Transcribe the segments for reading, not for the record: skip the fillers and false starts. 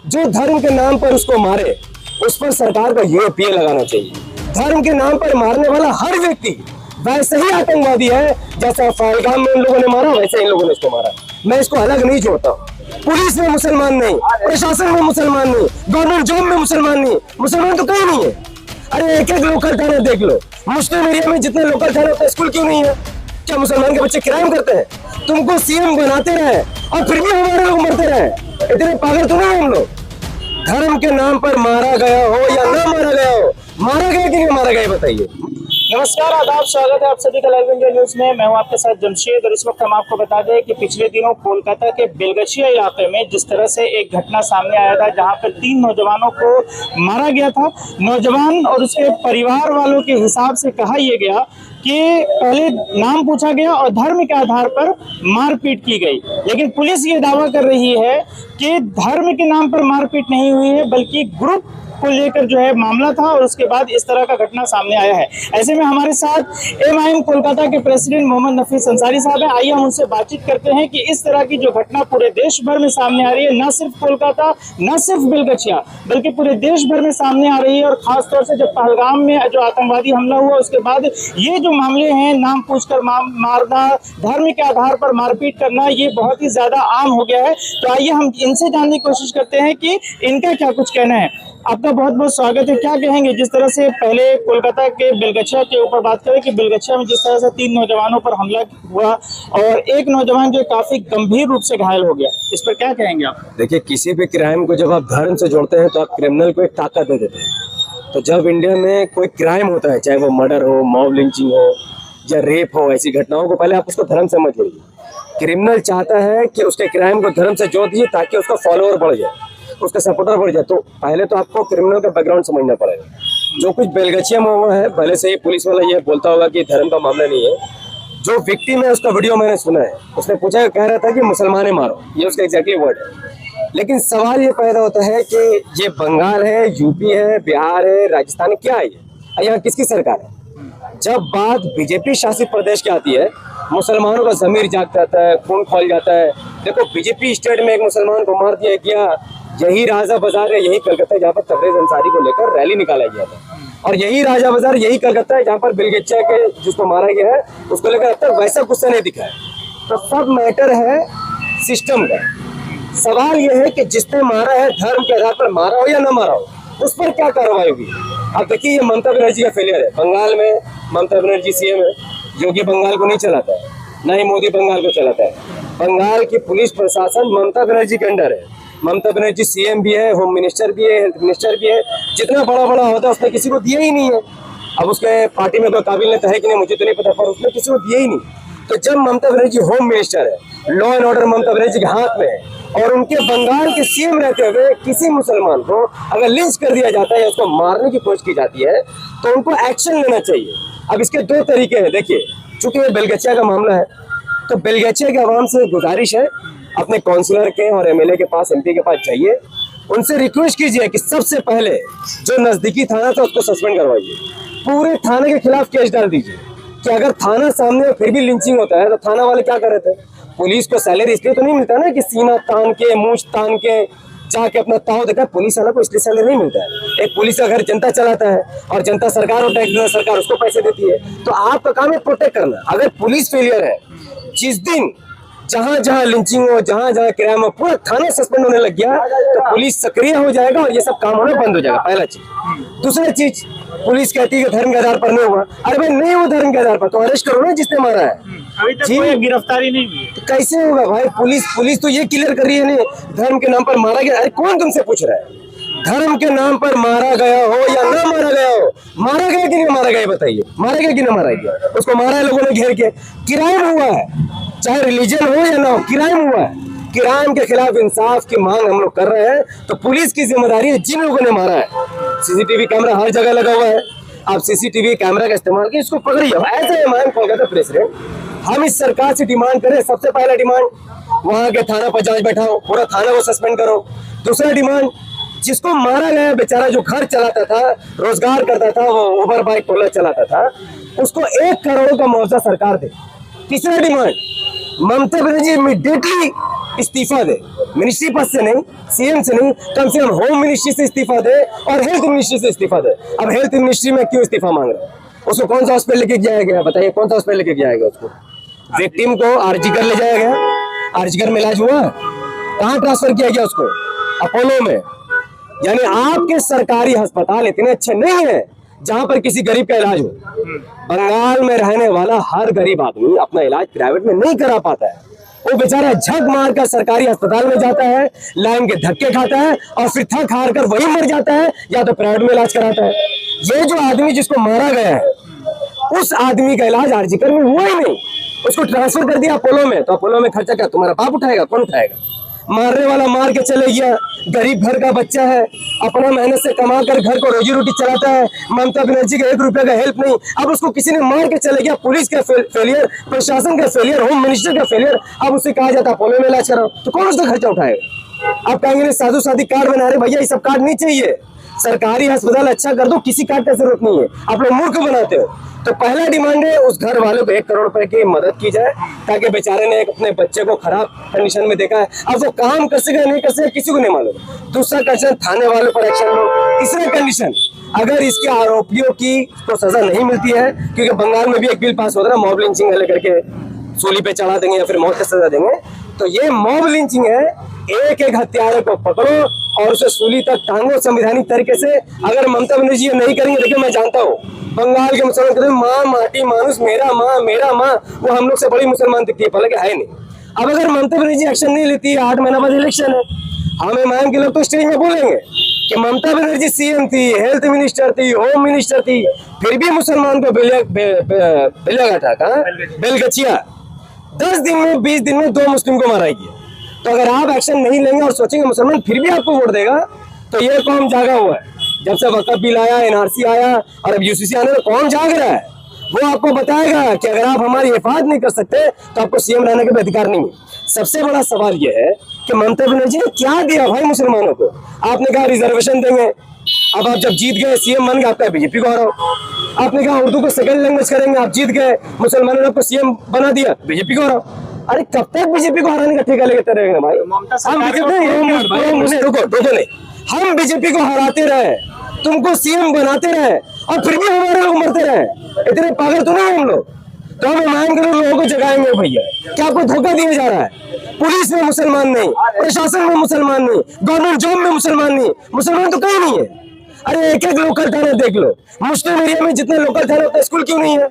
जो धर्म के नाम पर उसको मारे उस पर सरकार को यूएपीए लगाना चाहिए। धर्म के नाम पर मारने वाला हर व्यक्ति वैसे ही आतंकवादी है, जैसा पहलगाम में इन लोगों ने मारा वैसे इन लोगों ने इसको मारा। मैं इसको अलग नहीं छोड़ता हूँ। पुलिस में मुसलमान नहीं, प्रशासन में मुसलमान नहीं, गवर्नमेंट जॉब में मुसलमान नहीं, मुसलमान तो कहीं नहीं है। अरे एक एक लोकल थाना देख लो, मुस्लिम एरिया में जितने लोकल थाने होते हैं स्कूल क्यों नहीं है? क्या मुसलमान के बच्चे क्राइम करते हैं? तुमको सीएम बनाते रहे और फिर भी हमारे लोग मरते रहे। इतने पागल तो नहीं हम लोग। धर्म के नाम पर मारा गया हो या ना मारा गया हो, मारा गया कि नहीं मारा गया बताइए। नमस्कार, आदाब, स्वागत है आप सभी का लाइव इंडिया न्यूज में। मैं हूं आपके साथ जमशेद और इस वक्त हम आपको बता दें कि पिछले दिनों कोलकाता के बेलगछिया इलाके में जिस तरह से एक घटना सामने आया था जहां पर 3 नौजवानों को मारा गया था। नौजवान और उसके परिवार वालों के हिसाब से कहा यह गया कि पहले नाम पूछा गया और धर्म के आधार पर मारपीट की गई, लेकिन पुलिस ये दावा कर रही है कि धर्म के नाम पर मारपीट नहीं हुई है बल्कि ग्रुप को लेकर जो है मामला था और उसके बाद इस तरह का घटना सामने आया है। ऐसे में हमारे साथ एमआईएम कोलकाता के प्रेसिडेंट मोहम्मद नफीस अंसारी साहब हैं। आइए हम उनसे बातचीत करते हैं कि इस तरह की जो घटना पूरे देश भर में सामने आ रही है, न सिर्फ कोलकाता, न सिर्फ बेलगछिया, बल्कि पूरे देश भर में सामने आ रही है। और खासतौर से जब पहलगाम में जो आतंकवादी हमला हुआ उसके बाद ये जो मामले हैं, नाम पूछकर मारना, धर्म के आधार पर मारपीट करना, ये बहुत ही ज्यादा आम हो गया है। तो आइए हम इनसे जानने की कोशिश करते हैं कि इनका क्या कुछ कहना है। आपका बहुत बहुत स्वागत है। क्या कहेंगे, जिस तरह से पहले कोलकाता के बेलगछिया के ऊपर बात करें कि बेलगछिया में जिस तरह से 3 नौजवानों पर हमला हुआ और एक नौजवान जो काफी गंभीर रूप से घायल हो गया, इस पर क्या कहेंगे आप? देखिए, किसी भी क्राइम को जब आप धर्म से जोड़ते हैं तो आप क्रिमिनल को एक ताकत दे देते हैं। तो जब इंडिया में कोई क्राइम होता है, चाहे वो मर्डर हो, मॉब लिंचिंग हो या रेप हो, ऐसी घटनाओं को पहले आप उसको धर्म से मत जोड़िए। क्रिमिनल चाहता है कि उसके क्राइम को धर्म से जोड़ दीजिए ताकि उसका फॉलोअर बढ़ जाए, उसका सपोर्टर बढ़ जाए। तो पहले तो आपको क्रिमिनल का बैकग्राउंड समझना पड़ेगा। जो कुछ बेलगछिया में हुआ है, भले से ही पुलिस वाला ये बोलता होगा कि धर्म का मामला नहीं है। जो विक्टिम है उसका वीडियो मैंने सुना है, उसने पूछा, कह रहा था कि मुसलमाने मारो, ये उसका एग्जैक्टली वर्ड है। लेकिन सवाल ये पैदा होता है कि ये बंगाल है, यूपी है, बिहार है, राजस्थान, क्या है ये? यहाँ किसकी सरकार है? जब बात बीजेपी शासित प्रदेश की आती है, मुसलमानों का जमीर जाग जाता है, खून खोल जाता है। देखो, बीजेपी स्टेट में एक मुसलमान को मार दिया गया, यही राजा बाजार है, यही कलकत्ता जहाँ पर तबरेज अंसारी को लेकर रैली निकाला गया था। और यही राजा बाजार, यही कलकत्ता है जहाँ पर बेलगछिया के जिसको मारा गया है उसको लेकर अब तक वैसा गुस्सा नहीं दिखा है। तो सब मैटर है सिस्टम का। सवाल यह है कि जिसने मारा है धर्म के आधार पर मारा हो या ना मारा हो, उस पर क्या कार्रवाई हुई। अब देखिए, ये ममता बनर्जी का फेलियर है। बंगाल में ममता बनर्जी सीएम है, योगी बंगाल को नहीं चलाता है, ना ही मोदी बंगाल को चलाता है। बंगाल की पुलिस प्रशासन ममता बनर्जी के अंडर है। ममता बनर्जी सीएम भी है, होम मिनिस्टर भी है, हेल्थ मिनिस्टर भी है। जितना बड़ा बड़ा होता है उसने किसी को दिया ही नहीं है। अब उसके पार्टी में कोई काबिल नेता है कि नहीं मुझे तो नहीं पता, पर उसने किसी को दिया ही नहीं। तो जब ममता बनर्जी होम मिनिस्टर है, law and order Mamata Banerjee के हाथ में है, और उनके बंगाल के सीएम रहते हुए किसी मुसलमान को अगर लिंच कर दिया जाता है या उसको मारने की कोशिश की जाती है तो उनको एक्शन लेना चाहिए। अब इसके 2 तरीके हैं। देखिए, चूंकि ये बेलगछिया का मामला है तो बेलगछिया के आवाम से गुजारिश है, अपने काउंसलर के और एमएलए के पास, एमपी के पास जाइए, उनसे रिक्वेस्ट कीजिए कि सबसे पहले जो नजदीकी थाना था उसको सस्पेंड करवाइए। पूरे थाने के खिलाफ केस डाल दीजिए कि अगर थाना सामने फिर भी लिंचिंग होता है तो थाना वाले क्या कर रहे थे? पुलिस को सैलरी इसलिए तो नहीं मिलता ना कि सीना तान के, मूछ तान के जाके अपना ताव देखा। पुलिस वाला को इसलिए सैलरी नहीं मिलता है। एक पुलिस का घर जनता चलाता है और जनता सरकार और टैक्स देता, सरकार उसको पैसे देती है। तो आपका काम है प्रोटेक्ट करना। अगर पुलिस फेलियर है, जिस दिन जहां जहां लिंचिंग हो, जहां जहां क्राइम हो, पूरा थाना सस्पेंड होने लग गया तो पुलिस सक्रिय हो जाएगा और ये सब काम होना बंद हो जाएगा। पहला चीज। दूसरा चीज, पुलिस कहती है कि धर्म के आधार पर नहीं हुआ। अरे भाई, नहीं हुआ धर्म के आधार पर तो अरेस्ट करो ना जिसने मारा है। अभी तक कोई गिरफ्तारी नहीं हुई। तो कैसे होगा भाई? पुलिस तो ये क्लियर कर रही है नहीं, धर्म के नाम पर मारा गया। अरे कौन तुमसे पूछ रहा है? धर्म के नाम पर मारा गया हो या ना मारा गया हो, मारा गया कि नहीं मारा गया बताइए। मारा गया कि ना मारा गया? उसको मारा है लोगों ने घेर के। क्राइम हुआ है, चाहे रिलीजन हो या ना हो, क्राइम हुआ है। क्राइम के खिलाफ इंसाफ की मांग हम लोग कर रहे हैं। तो पुलिस की जिम्मेदारी है जिन लोगों ने मारा है। सीसीटीवी कैमरा हर जगह लगा हुआ है, आप सीसीटीवी कैमरा का इस्तेमाल किए, इसको पकड़िए। ऐसे मैं कोलकाता प्रेसिडेंट, हम इस सरकार से डिमांड करें, सबसे पहला डिमांड, वहां के थाना पर जांच बैठाओ, पूरा थाना को सस्पेंड करो। दूसरा डिमांड, जिसको मारा गया बेचारा, जो घर चलाता था, रोजगार करता था, वो उबर बाइक टोला चलाता था, उसको 1 करोड़ का मुआवजा सरकार दे। तीसरा डिमांड, ममता बनर्जी इमीडिएटली इस्तीफा दे, मिनिस्ट्री पद से नहीं, सीएम से नहीं, कम से कम होम मिनिस्ट्री से इस्तीफा दे और हेल्थ मिनिस्ट्री से इस्तीफा दे। अब हेल्थ मिनिस्ट्री में क्यों इस्तीफा मांग रहा है? उसको कौन सा हॉस्पिटल लेके जाया गया? बताइए, कौन सा हॉस्पिटल लेके जाया गया? उसको विक्टिम को आरजीकर ले जाया गया, आरजीकर में इलाज हुआ, कहाँ ट्रांसफर किया गया उसको? अपोलो में। यानी आपके सरकारी अस्पताल इतने अच्छे नहीं है जहां पर किसी गरीब का इलाज हो। बंगाल में रहने वाला हर गरीब आदमी अपना इलाज प्राइवेट में नहीं करा पाता है। वो बेचारा झक मार कर सरकारी अस्पताल में जाता है, लाइन के धक्के खाता है और फिर थक हार कर वही मर जाता है या तो प्राइवेट में इलाज कराता है। ये जो आदमी जिसको मारा गया है, उस आदमी का इलाज आरजीकर में हुआ ही नहीं, उसको ट्रांसफर कर दिया अपोलो में। तो अपोलो में खर्चा क्या तुम्हारा बाप उठाएगा? कौन उठाएगा? मारने वाला मार के चले गया, गरीब घर का बच्चा है, अपना मेहनत से कमा कर घर को रोजी रोटी चलाता है, ममता बनर्जी का 1 रुपया का हेल्प नहीं। अब उसको किसी ने मार के चले गया, पुलिस का फेलियर, प्रशासन का फेलियर, होम मिनिस्टर का फेलियर, अब उसे कहा जाता है अपोलो में इलाज कराओ, तो कौन उसका खर्चा उठाएगा? आप कहेंगे साधु साधी कार्ड बना रहे, भैया ये सब कार्ड नहीं चाहिए, सरकारी अस्पताल अच्छा कर दो, किसी कार्ड का जरूरत नहीं है, आप लोग मूर्ख बनाते हो। तो पहला डिमांड है उस घर वालों को 1 करोड़ रुपए की मदद की जाए, ताकि बेचारे ने अपने बच्चे को खराब कंडीशन में देखा है, अब वो काम कर सके नहीं कर सके किसी को नहीं मालूम। दूसरा कंडीशन, थाने वालों पर एक्शन लो। तीसरा कंडीशन, अगर इसके आरोपियों की तो सजा नहीं मिलती है, क्योंकि बंगाल में भी एक बिल पास होता है मॉब लिंचिंग लेकर के सूली पे चढ़ा देंगे या फिर मौत की सजा देंगे, तो ये मॉब लिंचिंग है। एक एक हत्यारे को पकड़ो और उसे सूली तक टांगो संवैधानिक तरीके से। अगर ममता बनर्जी ये नहीं करेंगे, देखिए मैं जानता हूँ बंगाल के मुसलमान कहते हैं माँ माटी मानुस, मेरा माँ, वो हम लोग से बड़ी मुसलमान दिखती है, हालांकि है नहीं। अब अगर ममता बनर्जी एक्शन नहीं लेती है, 8 महीना बाद इलेक्शन है, हमें मान के लोग तो स्टेज में बोलेंगे कि ममता बनर्जी सीएम थी, हेल्थ मिनिस्टर थी, होम मिनिस्टर थी, फिर भी मुसलमान को बेलगाटा कहा बेलगछिया 10 दिन में 20 दिन में 2 मुस्लिम को मारा गया। तो अगर आप एक्शन नहीं लेंगे और सोचेंगे मुसलमान फिर भी आपको वोट देगा, तो ये कौन जागा हुआ है? जब से वक्फ बिल आया, एनआरसी आया और अब यूसीसी आने में कौन जाग रहा है? वो आपको बताएगा कि अगर आप हमारी हिफाजत नहीं कर सकते तो आपको सीएम रहने का भी अधिकार नहीं है। सबसे बड़ा सवाल ये है कि ममता बनर्जी ने क्या दिया भाई मुसलमानों को? आपने कहा रिजर्वेशन देंगे, अब आप जब जीत गए सीएम बन गए, आपका बीजेपी को हराओ। आपने कहा उर्दू को सेकंड लैंग्वेज करेंगे, आप जीत गए, मुसलमानों ने आपको सीएम बना दिया, बीजेपी को हराओ। अरे कब तक बीजेपी को हराने का ठेका लेते रहेंगे भाई? हम बीजेपी को हराते रहे, तुमको सीएम बनाते रहे और फिर भी हमारे लोग मरते रहे। इतने पागल तो नहीं हम लोग। तो हम ईमान के लोगों को जगाएंगे भैया, क्या आपको धोखा दिया जा रहा है? पुलिस में मुसलमान नहीं, प्रशासन में मुसलमान नहीं, गवर्नमेंट जॉब में मुसलमान नहीं, मुसलमान तो कहीं नहीं है। अरे एक एक लोकल थाना देख लो, मुस्लिम एरिया में जितने लोकल थाने होते हैं स्कूल क्यों नहीं है?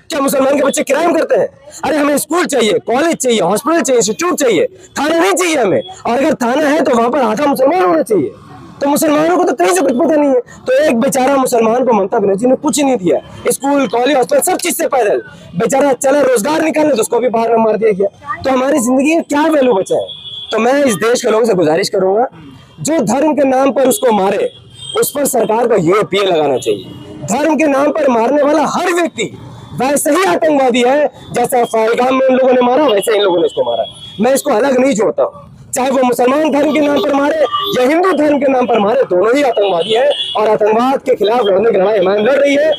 क्या मुसलमान के बच्चे क्राइम करते हैं? अरे हमें स्कूल चाहिए, कॉलेज चाहिए, हॉस्पिटल चाहिए, इंस्टीट्यूट चाहिए, थाना नहीं चाहिए हमें। और अगर थाना है तो वहां पर आधा मुसलमान होना चाहिए। तो मुसलमानों को तो कहीं से कुछ पता नहीं है। तो एक बेचारा मुसलमान को ममता बनर्जी ने कुछ नहीं दिया, स्कूल कॉलेज हॉस्पिटल सब चीज से पैदल बेचारा चला रोजगार निकालने, तो उसको भी बाहर में मार दिया गया। तो हमारी जिंदगी में क्या वैल्यू बचा है? तो मैं इस देश के लोगों से गुजारिश करूंगा, जो धर्म के नाम पर उसको मारे उस पर सरकार को यूएपीए लगाना चाहिए। धर्म के नाम पर मारने वाला हर व्यक्ति वैसे ही आतंकवादी है, जैसा पहलगाम में इन लोगों ने मारा वैसे इन लोगों ने इसको मारा। मैं इसको अलग नहीं जोड़ता हूँ, चाहे वो मुसलमान धर्म के नाम पर मारे या हिंदू धर्म के नाम पर मारे, दोनों ही आतंकवादी है। और आतंकवाद के खिलाफ लड़ने की लड़ाई हिमायत लड़ रही है।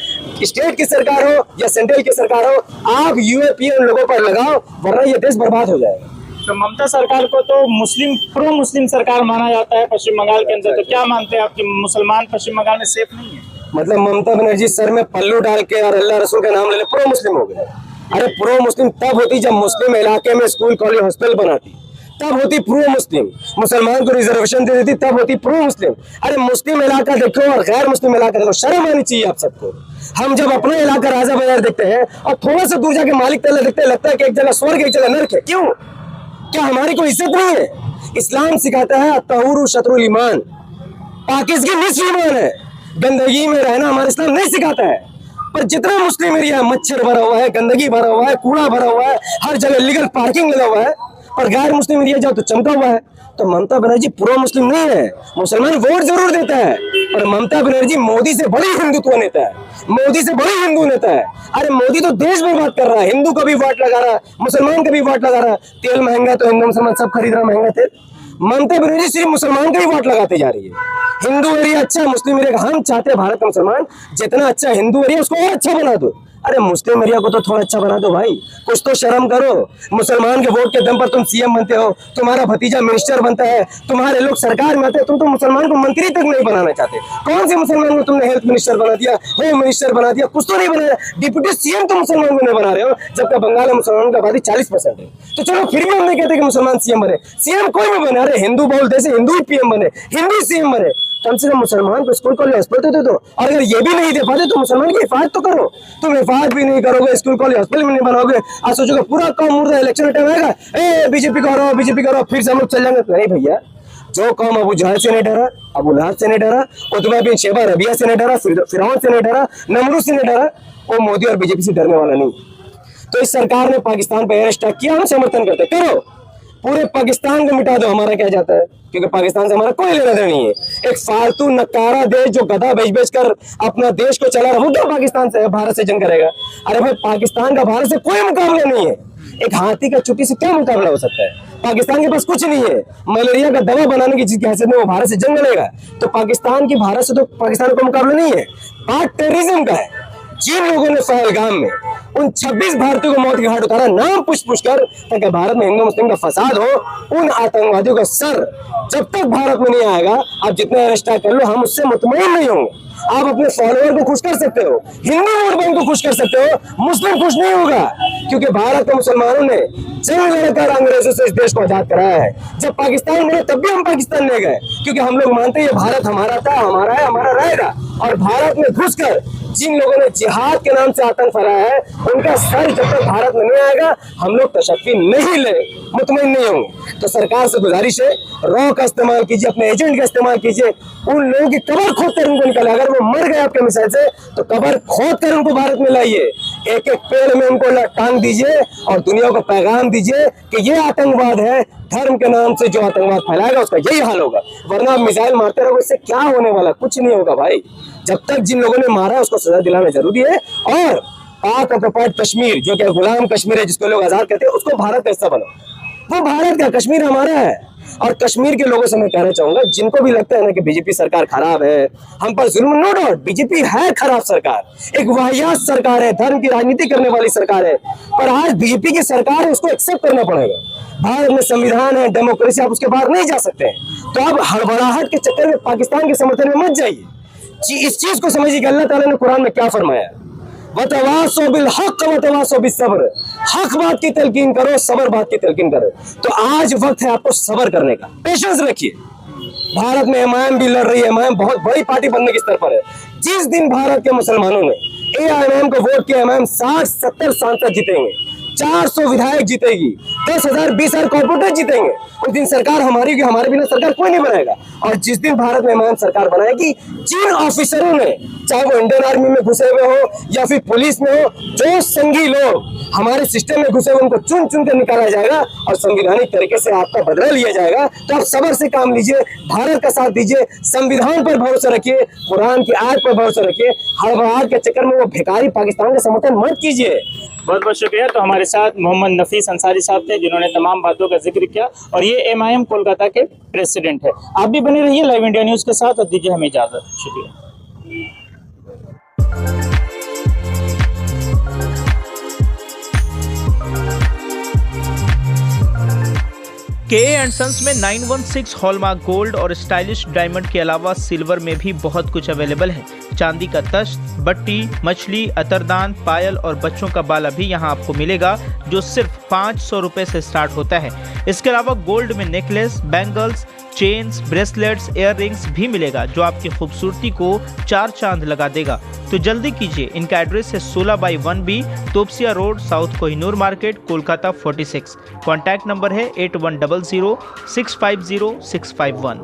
स्टेट की सरकार हो या सेंट्रल की सरकार हो, आप यूएपीए उन लोगों पर लगाओ, वरना ये देश बर्बाद हो जाएगा। तो ममता सरकार को तो प्रो मुस्लिम सरकार माना जाता है पश्चिम बंगाल के अंदर, तो क्या मानते हैं आप कि मुसलमान पश्चिम बंगाल में सेफ नहीं है? मतलब ममता बनर्जी सर में पल्लू डाल के और अल्लाह रसूल का नाम ले ले प्रो मुस्लिम हो गए। अरे प्रो मुस्लिम तब होती जब मुस्लिम इलाके में स्कूल कॉलेज हॉस्पिटल बनाती, तब होती प्रो मुस्लिम। मुसलमान को रिजर्वेशन दे देती, तब होती प्रो मुस्लिम। अरे मुस्लिम इलाका देखो और गैर मुस्लिम इलाका देखो, शर्म आनी चाहिए आप सबको। हम जब अपना इलाका राजा बाजार देखते हैं और थोड़ा सा दूर जाके मालिक तला देखते हैं, लगता है कि एक जगह स्वर्ग एक जगह नर्क है। क्यों? क्या हमारी कोई इज्जत नहीं है? इस्लाम सिखाता है तहुरु शत्रुल ईमान, पाकिस्तान की निस्फ ईमान है। गंदगी में रहना हमारा इस्लाम नहीं सिखाता है। पर जितना मुस्लिम एरिया मच्छर भरा हुआ है, गंदगी भरा हुआ है, कूड़ा भरा हुआ है, हर जगह लीगल पार्किंग लगा हुआ है, और गैर मुस्लिम एरिया जाओ तो चमका हुआ है। तो ममता बनर्जी प्रो मुस्लिम नहीं है। मुसलमान वोट जरूर देता है, पर ममता बनर्जी मोदी से बड़ी हिंदुत्व नेता है, मोदी से बड़ी हिंदू नेता है। अरे मोदी तो देश बर्बाद कर रहा है, हिंदू का भी वोट लगा रहा है, मुसलमान का भी वोट लगा रहा है। तेल महंगा तो हिंदू मुसलमान सब खरीद रहा, महंगा तेल। ममता बनर्जी सिर्फ मुसलमान का ही वोट लगाते जा रही है। हिंदू एरिया अच्छा, मुस्लिम एरिया। हम चाहते हैं भारत का मुसलमान जितना अच्छा हिंदू एरिया उसको और अच्छा बना दो। अरे मुस्लिम एरिया को तो थोड़ा अच्छा बना दो भाई, कुछ तो शर्म करो। मुसलमान के वोट के दम पर तुम सीएम बनते हो, तुम्हारा भतीजा मिनिस्टर बनता है, तुम्हारे लोग सरकार में आते हैं, तुम तो मुसलमान को मंत्री तक नहीं बनाना चाहते। कौन से मुसलमान को तुमने हेल्थ मिनिस्टर बना दिया, होम मिनिस्टर बना दिया, कुछ तो नहीं बनाया। डिप्यूटी सीएम तो मुसलमान को नहीं बना रहे हो, जबकि बंगाल में मुसलमानों की आबादी 40% है। तो चलो फिर भी हम नहीं कहते कि मुसलमान सीएम बने, सीएम कोई भी बने। अरे हिंदू बहुल देश, हिंदू ही पीएम बने, हिंदू सीएम बने। कम से कम मुसलमान को स्कूल कॉलेज हॉस्पिटल तो दे दो। और अगर ये भी नहीं दे पाते तो मुसलमान की हिफाजत तो करो। तुम हिफाजत भी नहीं करोगे, स्कूल कॉलेज हॉस्पिटल भी नहीं बनाओगे, आज सोचोगे पूरा कौम मुर्दा, इलेक्शन टाइम आएगा ए बीजेपी को हराओ, बीजेपी को हराओ, फिर से हम लोग चल जाएंगे। नहीं भैया, जो कौम अबू जहल से नहीं डरा, अबू लहब से नहीं डरा, उतबा बिन शेबा रबिया से नहीं डरा, फिरौन से नहीं डरा, नमरूद से नहीं डरा, वो मोदी और बीजेपी से डरने वाला नहीं। तो इस सरकार ने पाकिस्तान पर एयर स्ट्राइक किया, हम समर्थन करते, करो, पूरे पाकिस्तान को मिटा दो, हमारा क्या जाता है, क्योंकि पाकिस्तान से हमारा कोई लेना देना नहीं है। एक फालतू नकारा देश जो गधा बेच बेच कर अपना देश को चला रहा, वो क्या पाकिस्तान से, भारत से जंग करेगा? अरे भाई, पाकिस्तान का भारत से कोई मुकाबला नहीं है। एक हाथी का चुटी से क्या मुकाबला हो सकता है? पाकिस्तान के पास कुछ नहीं है। मलेरिया का दवा बनाने की जिसकी हैसियत में वो भारत से जंग लड़ेगा, तो पाकिस्तान की भारत से तो पाकिस्तान का मुकाबला नहीं है। बात टेररिज्म का है। जिन लोगों ने पहलगाम में उन 26 भारतीयों को मौत के घाट उतारा, नाम पुछ कर, ताकि भारत में हिंदू मुस्लिम का फसाद हो, उन आतंकवादियों का सर जब तक भारत में नहीं आएगा, आप जितने अरेस्ट कर लो, हम उससे मुतमईन नहीं होंगे। आप अपने फॉलोअर को खुश कर सकते हो, हिंदू वोट बैंक को खुश कर सकते हो, मुस्लिम खुश नहीं होगा, क्योंकि भारत के मुसलमानों ने जंग लड़कर अंग्रेजों से इस देश को आजाद कराया है। जब पाकिस्तान मिले तब भी हम पाकिस्तान ले गए, क्योंकि हम लोग मानते हैं ये भारत हमारा था, हमारा है, हमारा रहेगा। और भारत में घुसकर जिन लोगों ने जिहाद के नाम से आतंक फैलाया है, उनका सर जब तक भारत में नहीं आएगा, हम लोग तशक्की नहीं ले, मुतमईन नहीं होंगे। तो सरकार से गुजारिश है, रॉ का इस्तेमाल कीजिए, अपने एजेंट का इस्तेमाल कीजिए, उन लोगों की कबर खोद कर उनको निकाले। अगर वो मर गए आपके मिसाइल से, तो कबर खोद कर उनको भारत में लाइए, एक एक पेड़ में उनको टांग दीजिए और दुनिया को पैगाम दीजिए कि ये आतंकवाद है, धर्म के नाम से जो आतंकवाद फैलाएगा उसका यही हाल होगा। वरना मिसाइल मारते रहोगे, इससे क्या होने वाला? कुछ नहीं होगा भाई। जब तक जिन लोगों ने मारा उसको सजा दिलाना जरूरी है। और पाक ऑक्युपाइड कश्मीर, जो कि गुलाम कश्मीर है, जिसको लोग आजाद कहते हैं, उसको भारत का हिस्सा बनो। वो भारत का, कश्मीर हमारा है। और कश्मीर के लोगों से मैं कहना चाहूंगा, जिनको भी लगता है ना कि बीजेपी सरकार खराब है, हम पर जुल्म, नो डाउट बीजेपी है खराब सरकार, एक वाहियात सरकार है, धर्म की राजनीति करने वाली सरकार है, पर आज बीजेपी की सरकार है, उसको एक्सेप्ट करना पड़ेगा। भारत में संविधान है, डेमोक्रेसी, आप उसके बाहर नहीं जा सकते हैं। तो अब हड़बड़ाहट के चक्कर में पाकिस्तान के समर्थन में मत जाइए। इस चीज को समझिए कि अल्लाह ताला ने कुरान में क्या फरमाया, वतवासो बिल हक वतवासो बिस सब्र, हक बात की तलकीन करो, सब्र बात की तलकीन करो। तो आज वक्त है आपको सब्र करने का, पेशेंस रखिए। भारत में एमआईएम भी लड़ रही है, एमआईएम बहुत बड़ी पार्टी बनने की स्तर पर है। जिस दिन भारत के मुसलमानों ने एआईएमआईएम को वोट किया, एमआईएम 60-70 सांसद जीतेंगे, 400 विधायक जीतेगी, 10,000 20,000 कॉर्पोरेटर जीतेंगे। उस दिन सरकार हमारी की, हमारे बिना सरकार कोई नहीं बनाएगा। और जिस दिन भारत में एमआईएम सरकार बनाएगी, जिन ऑफिसरों ने, चाहे वो इंडियन आर्मी में घुसे हुए हो या फिर पुलिस में हो, जो संघी लोग हमारे सिस्टम में घुसे हुए, उनको चुन चुन कर निकाला जाएगा और संवैधानिक तरीके से आपका बदला लिया जाएगा। तो आप सब्र से काम लीजिए, भारत का साथ दीजिए, संविधान पर भरोसा रखिए, कुरान की आयत पर भरोसा रखिए। हड़बड़ाहट के चक्कर में वो भिखारी पाकिस्तान का समर्थन मत कीजिए। बहुत बहुत शुक्रिया। तो हमारे साथ मोहम्मद नफीस अंसारी साहब थे, जिन्होंने तमाम बातों का जिक्र किया, और ये एमआईएम कोलकाता के प्रेसिडेंट है। आप भी बने रहिए लाइव इंडिया न्यूज़ के साथ और दीजिए हमें इजाजत। शुक्रिया। के एंड सन्स में 916 हॉलमार्क गोल्ड और स्टाइलिश डायमंड के अलावा सिल्वर में भी बहुत कुछ अवेलेबल है। चांदी का तश्त, बट्टी, मछली, अतरदान, पायल और बच्चों का बाला भी यहाँ आपको मिलेगा, जो सिर्फ 500 रुपए से स्टार्ट होता है। इसके अलावा गोल्ड में necklace, bangles, chains, bracelets, ear rings भी मिलेगा, जो आपकी खूबसूरती को 4 चांद लगा देगा। तो जल्दी कीजिए, इनका एड्रेस है 16/1B Topsia road, south Kohinoor market, Kolkata 46। Contact number है 8100 650 651।